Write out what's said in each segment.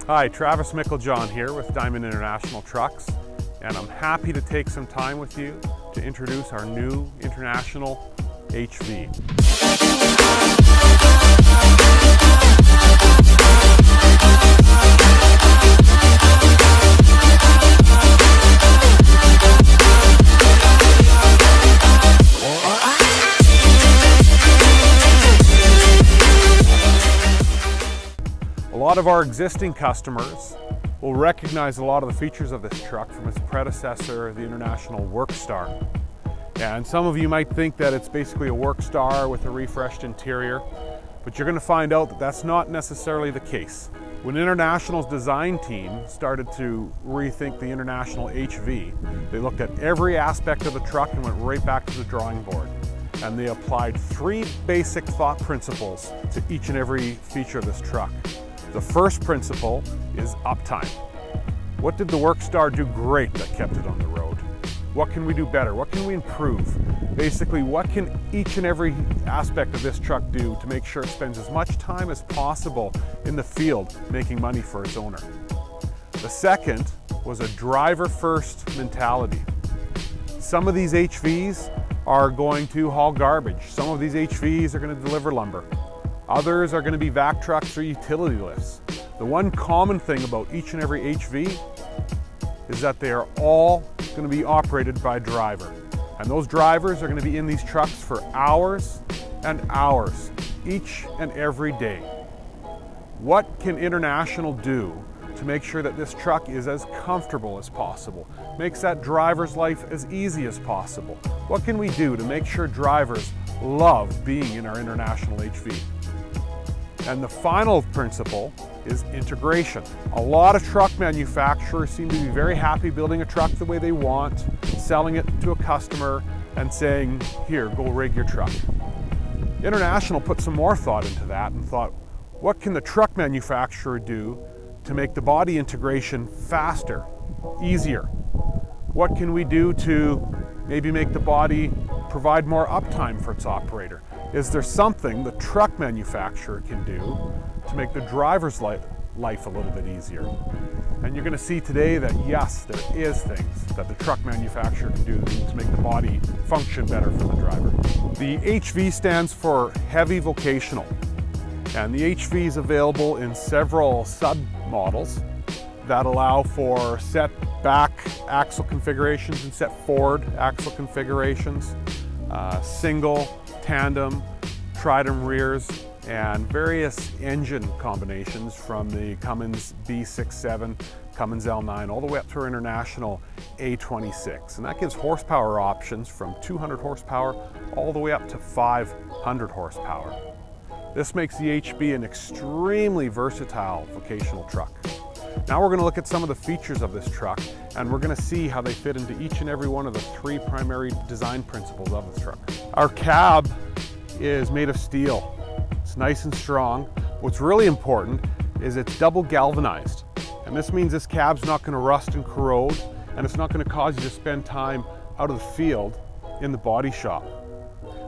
Hi, Travis Micklejohn here with Diamond International Trucks, and I'm happy to take some time with you to introduce our new International HV. A lot of our existing customers will recognize a lot of the features of this truck from its predecessor, the International Workstar. And some of you might think that it's basically a Workstar with a refreshed interior, but you're going to find out that that's not necessarily the case. When International's design team started to rethink the International HV, they looked at every aspect of the truck and went right back to the drawing board. And they applied three basic thought principles to each and every feature of this truck. The first principle is uptime. What did the Workstar do great that kept it on the road? What can we do better? What can we improve? Basically, what can each and every aspect of this truck do to make sure it spends as much time as possible in the field making money for its owner? The second was a driver-first mentality. Some of these HVs are going to haul garbage. Some of these HVs are going to deliver lumber. Others are going to be vac trucks or utility lifts. The one common thing about each and every HV is that they are all going to be operated by a driver. And those drivers are going to be in these trucks for hours and hours, each and every day. What can International do to make sure that this truck is as comfortable as possible, makes that driver's life as easy as possible? What can we do to make sure drivers love being in our International HV? And the final principle is integration. A lot of truck manufacturers seem to be very happy building a truck the way they want, selling it to a customer and saying, here, go rig your truck. International put some more thought into that and thought, what can the truck manufacturer do to make the body integration faster, easier? What can we do to maybe make the body provide more uptime for its operator? Is there something the truck manufacturer can do to make the driver's life a little bit easier? And you're going to see today that yes, there is things that the truck manufacturer can do to make the body function better for the driver. The HV stands for Heavy Vocational, and the HV is available in several sub-models that allow for set back axle configurations and set forward axle configurations, single, tandem, tridem rears, and various engine combinations from the Cummins B67, Cummins L9, all the way up to our International A26. And that gives horsepower options from 200 horsepower all the way up to 500 horsepower. This makes the HB an extremely versatile vocational truck. Now we're going to look at some of the features of this truck, and we're going to see how they fit into each and every one of the three primary design principles of the truck. Our cab is made of steel. It's nice and strong. What's really important is it's double galvanized. And this means this cab's not going to rust and corrode, and it's not going to cause you to spend time out of the field in the body shop.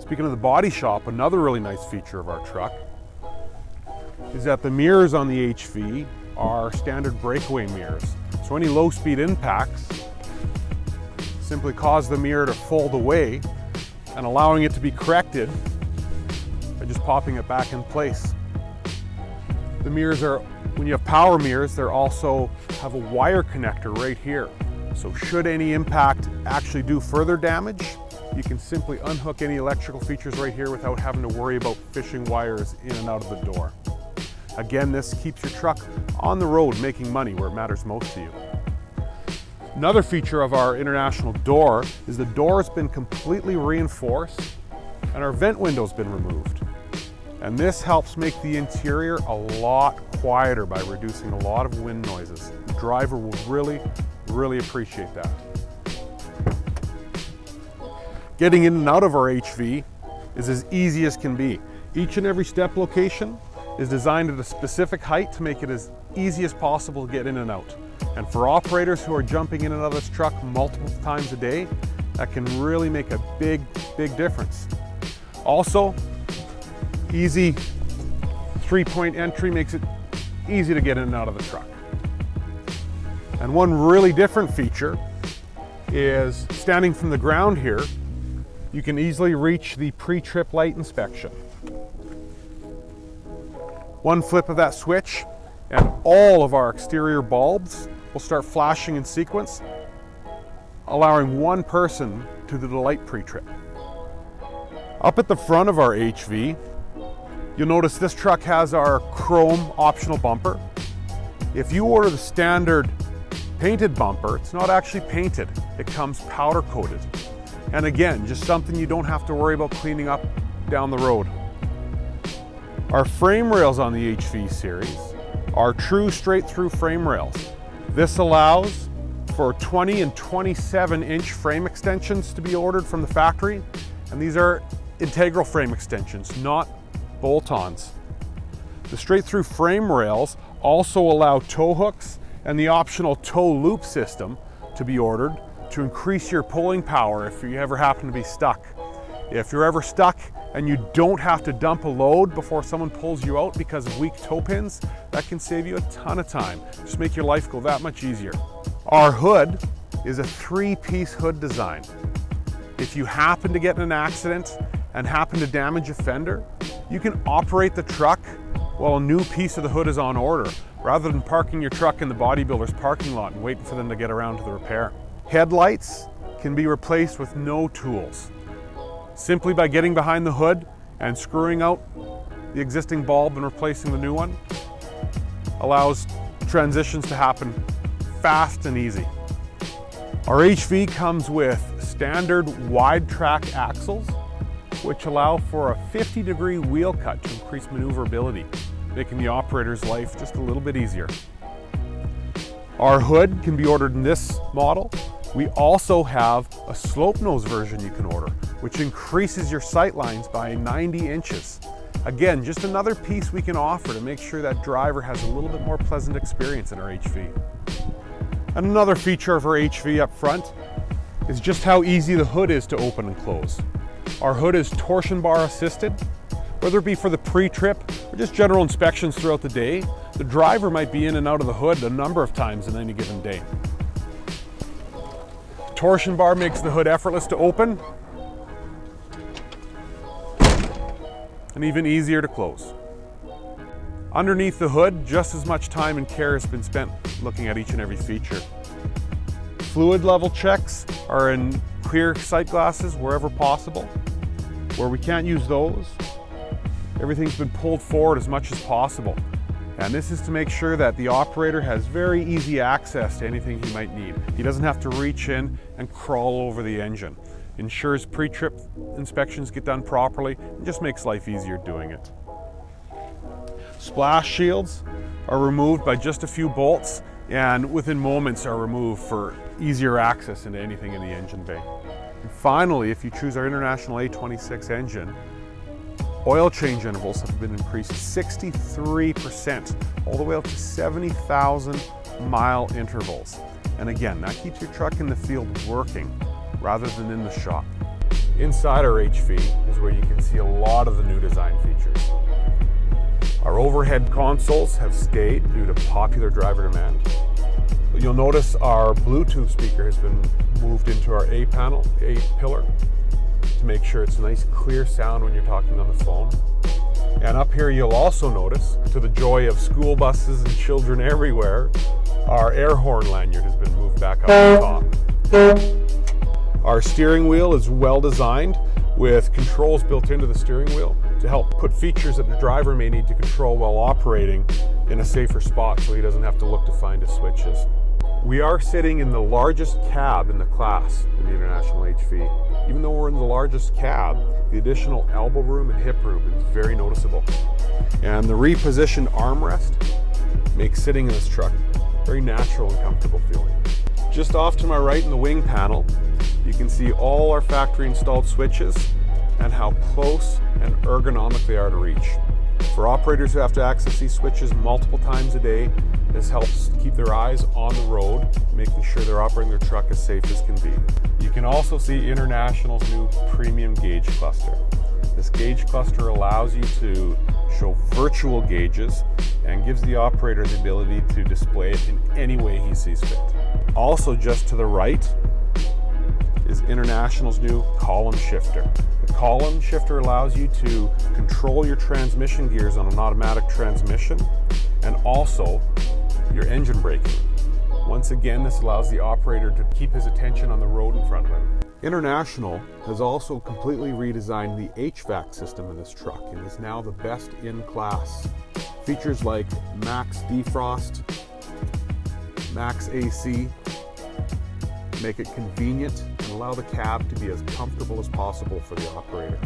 Speaking of the body shop, another really nice feature of our truck is that the mirrors on the HV are standard breakaway mirrors. So any low-speed impacts simply cause the mirror to fold away and allowing it to be corrected by just popping it back in place. The mirrors are, when you have power mirrors, they also have a wire connector right here. So should any impact actually do further damage, you can simply unhook any electrical features right here without having to worry about fishing wires in and out of the door. Again, this keeps your truck on the road making money where it matters most to you. Another feature of our International door is the door has been completely reinforced and our vent window's been removed. And this helps make the interior a lot quieter by reducing a lot of wind noises. The driver will really appreciate that. Getting in and out of our HV is as easy as can be. Each and every step location is designed at a specific height to make it as easy as possible to get in and out. And for operators who are jumping in and out of this truck multiple times a day, that can really make a big difference. Also, easy 3-point entry makes it easy to get in and out of the truck. And one really different feature is standing from the ground here, you can easily reach the pre-trip light inspection. One flip of that switch and all of our exterior bulbs will start flashing in sequence, allowing one person to do the light pre-trip. Up at the front of our HV, you'll notice this truck has our chrome optional bumper. If you order the standard painted bumper, it's not actually painted, it comes powder coated. And again, just something you don't have to worry about cleaning up down the road. Our frame rails on the HV series are true straight through frame rails. This allows for 20 and 27 inch frame extensions to be ordered from the factory, and these are integral frame extensions, not bolt-ons. The straight through frame rails also allow tow hooks and the optional tow loop system to be ordered to increase your pulling power if you ever happen to be stuck. If you're ever stuck and you don't have to dump a load before someone pulls you out because of weak toe pins, that can save you a ton of time. Just make your life go that much easier. Our hood is a 3-piece hood design. If you happen to get in an accident and happen to damage a fender, you can operate the truck while a new piece of the hood is on order, rather than parking your truck in the bodybuilder's parking lot and waiting for them to get around to the repair. Headlights can be replaced with no tools. Simply by getting behind the hood and screwing out the existing bulb and replacing the new one allows transitions to happen fast and easy. Our HV comes with standard wide track axles, which allow for a 50-degree wheel cut to increase maneuverability, making the operator's life just a little bit easier. Our hood can be ordered in this model. We also have a slope nose version you can order, which increases your sight lines by 90 inches. Again, just another piece we can offer to make sure that driver has a little bit more pleasant experience in our HV. And another feature of our HV up front is just how easy the hood is to open and close. Our hood is torsion bar assisted. Whether it be for the pre-trip or just general inspections throughout the day, the driver might be in and out of the hood a number of times in any given day. Torsion bar makes the hood effortless to open and even easier to close. Underneath the hood, just as much time and care has been spent looking at each and every feature. Fluid level checks are in clear sight glasses wherever possible. Where we can't use those, everything's been pulled forward as much as possible. And this is to make sure that the operator has very easy access to anything he might need. He doesn't have to reach in and crawl over the engine. Ensures pre-trip inspections get done properly and just makes life easier doing it. Splash shields are removed by just a few bolts and within moments are removed for easier access into anything in the engine bay. And finally, if you choose our International A26 engine, oil change intervals have been increased 63%, all the way up to 70,000 mile intervals. And again, that keeps your truck in the field working rather than in the shop. Inside our HV is where you can see a lot of the new design features. Our overhead consoles have stayed due to popular driver demand. But you'll notice our Bluetooth speaker has been moved into our A panel, A pillar, to make sure it's a nice clear sound when you're talking on the phone. And up here you'll also notice, to the joy of school buses and children everywhere, our air horn lanyard has been moved back up on top. Our steering wheel is well designed with controls built into the steering wheel to help put features that the driver may need to control while operating in a safer spot so he doesn't have to look to find his switches. We are sitting in the largest cab in the class in the International HV. Even though we're in the largest cab, the additional elbow room and hip room is very noticeable. And the repositioned armrest makes sitting in this truck very natural and comfortable feeling. Just off to my right in the wing panel, you can see all our factory installed switches and how close and ergonomic they are to reach. For operators who have to access these switches multiple times a day, this helps keep their eyes on the road, making sure they're operating their truck as safe as can be. You can also see International's new premium gauge cluster. This gauge cluster allows you to show virtual gauges, and gives the operator the ability to display it in any way he sees fit. Also just to the right is International's new column shifter. The column shifter allows you to control your transmission gears on an automatic transmission and also your engine braking. Once again, this allows the operator to keep his attention on the road in front of him. International has also completely redesigned the HVAC system in this truck and is now the best in class. Features like max defrost, max AC, make it convenient and allow the cab to be as comfortable as possible for the operator.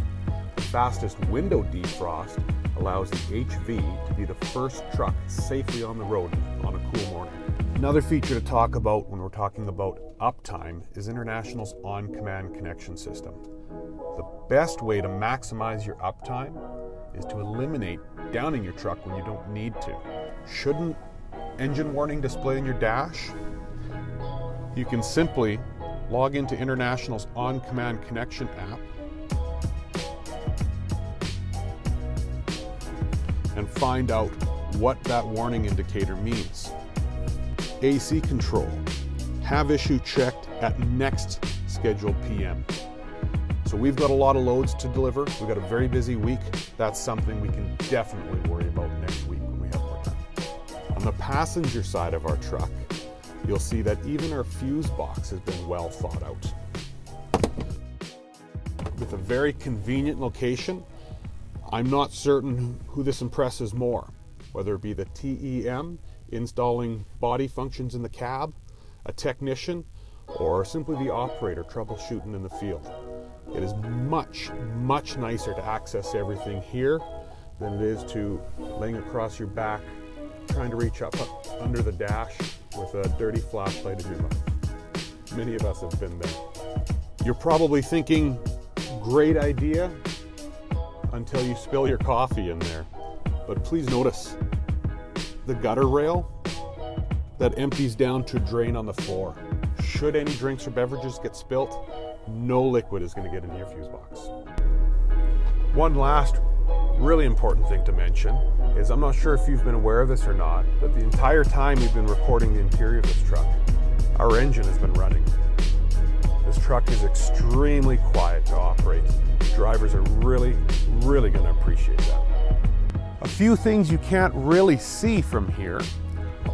The fastest window defrost allows the HV to be the first truck safely on the road on a cool morning. Another feature to talk about when we're talking about uptime is International's on-command connection system. The best way to maximize your uptime is to eliminate downing your truck when you don't need to. Should an engine warning display in your dash? You can simply log into International's on-command connection app and find out what that warning indicator means. AC control, have issue checked at next scheduled PM. So we've got a lot of loads to deliver. We've got a very busy week. That's something we can definitely worry about next week when we have more time. On the passenger side of our truck, you'll see that even our fuse box has been well thought out. With a very convenient location, I'm not certain who this impresses more, whether it be the TEM installing body functions in the cab, a technician, or simply the operator troubleshooting in the field. It is much, much nicer to access everything here than it is to laying across your back, trying to reach up under the dash with a dirty flashlight in your mouth. Many of us have been there. You're probably thinking, great idea, until you spill your coffee in there. But please notice the gutter rail that empties down to drain on the floor. Should any drinks or beverages get spilt, no liquid is going to get into your fuse box. One last really important thing to mention is, I'm not sure if you've been aware of this or not, but the entire time we've been recording the interior of this truck, our engine has been running. This truck is extremely quiet to operate. Drivers are really going to appreciate that. A few things you can't really see from here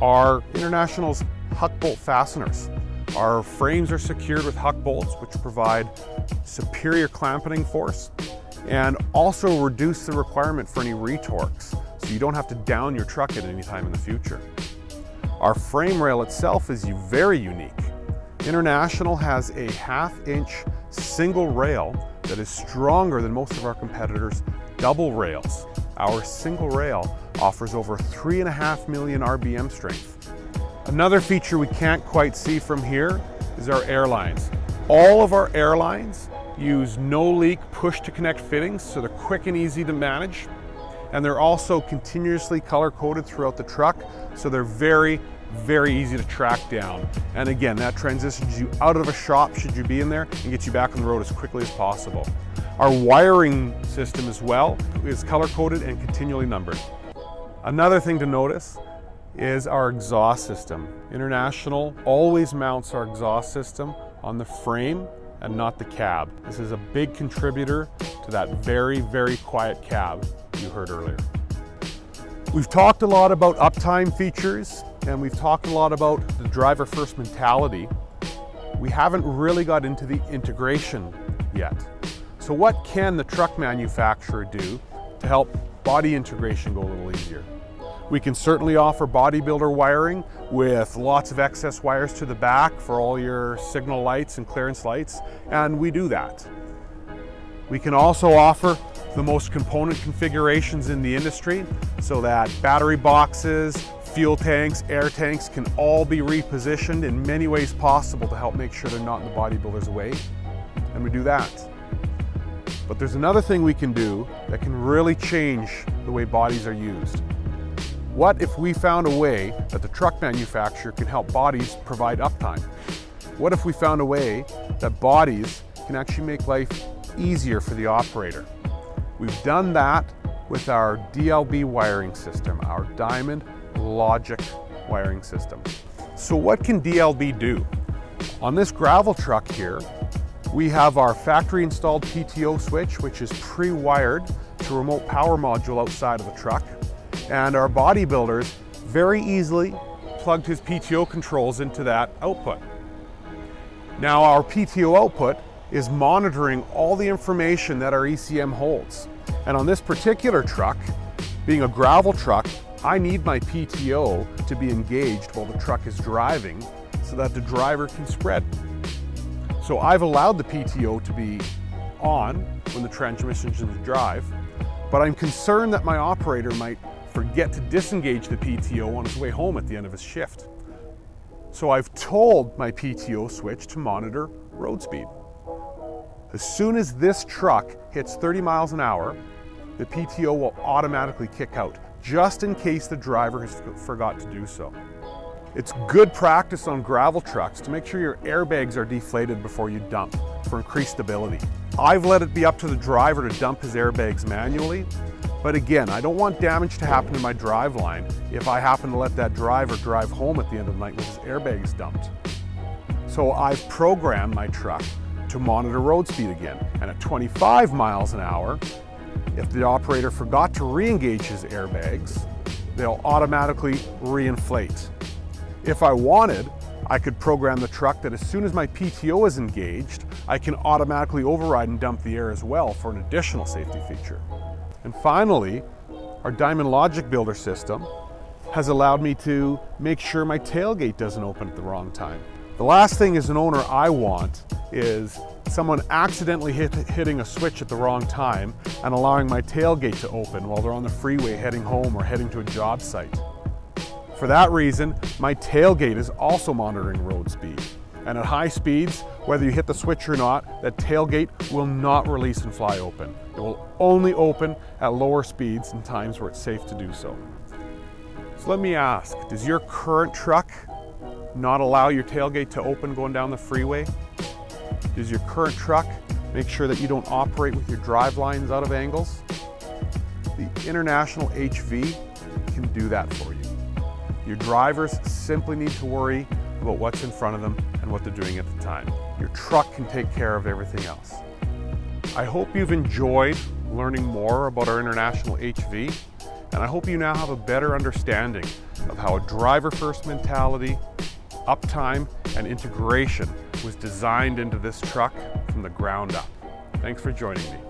are International's huck bolt fasteners. Our frames are secured with huck bolts, which provide superior clamping force and also reduce the requirement for any retorques, so you don't have to down your truck at any time in the future. Our frame rail itself is very unique. International has a 1/2 inch single rail that is stronger than most of our competitors' double rails. Our single rail offers over 3.5 million RBM strength. Another feature we can't quite see from here is our airlines. All of our airlines use no-leak push-to-connect fittings, so they're quick and easy to manage. And they're also continuously color-coded throughout the truck, so they're very easy to track down. And again, that transitions you out of a shop should you be in there and gets you back on the road as quickly as possible. Our wiring system as well is color-coded and continually numbered. Another thing to notice is our exhaust system. International always mounts our exhaust system on the frame and not the cab. This is a big contributor to that very quiet cab you heard earlier. We've talked a lot about uptime features, and we've talked a lot about the driver first mentality. We haven't really got into the integration yet. So what can the truck manufacturer do to help body integration go a little easier? We can certainly offer bodybuilder wiring with lots of excess wires to the back for all your signal lights and clearance lights, and we do that. We can also offer the most component configurations in the industry so that battery boxes, fuel tanks, air tanks can all be repositioned in many ways possible to help make sure they're not in the bodybuilder's way, and we do that. But there's another thing we can do that can really change the way bodies are used. What if we found a way that the truck manufacturer can help bodies provide uptime? What if we found a way that bodies can actually make life easier for the operator? We've done that with our DLB wiring system, our Diamond Logic wiring system. So what can DLB do? On this gravel truck here, we have our factory installed PTO switch, which is pre-wired to a remote power module outside of the truck. And our bodybuilders very easily plugged his PTO controls into that output. Now our PTO output is monitoring all the information that our ECM holds. And on this particular truck, being a gravel truck, I need my PTO to be engaged while the truck is driving so that the driver can spread. So I've allowed the PTO to be on when the transmission is in drive, but I'm concerned that my operator might forget to disengage the PTO on his way home at the end of his shift. So I've told my PTO switch to monitor road speed. As soon as this truck hits 30 miles an hour, the PTO will automatically kick out, just in case the driver has forgot to do so. It's good practice on gravel trucks to make sure your airbags are deflated before you dump for increased stability. I've let it be up to the driver to dump his airbags manually, but again, I don't want damage to happen to my drive line if I happen to let that driver drive home at the end of the night with his airbags dumped. So I've programmed my truck to monitor road speed again, and at 25 miles an hour, if the operator forgot to re-engage his airbags, they'll automatically reinflate. If I wanted, I could program the truck that as soon as my PTO is engaged, I can automatically override and dump the air as well for an additional safety feature. And finally, our Diamond Logic Builder system has allowed me to make sure my tailgate doesn't open at the wrong time. The last thing as an owner I want is someone accidentally hitting a switch at the wrong time and allowing my tailgate to open while they're on the freeway heading home or heading to a job site. For that reason, my tailgate is also monitoring road speed. And at high speeds, whether you hit the switch or not, that tailgate will not release and fly open. It will only open at lower speeds and times where it's safe to do so. So let me ask, does your current truck not allow your tailgate to open going down the freeway? Does your current truck make sure that you don't operate with your drive lines out of angles? The International HV can do that for you. Your drivers simply need to worry about what's in front of them and what they're doing at the time. Your truck can take care of everything else. I hope you've enjoyed learning more about our International HV, and I hope you now have a better understanding of how a driver-first mentality, uptime, and integration was designed into this truck from the ground up. Thanks for joining me.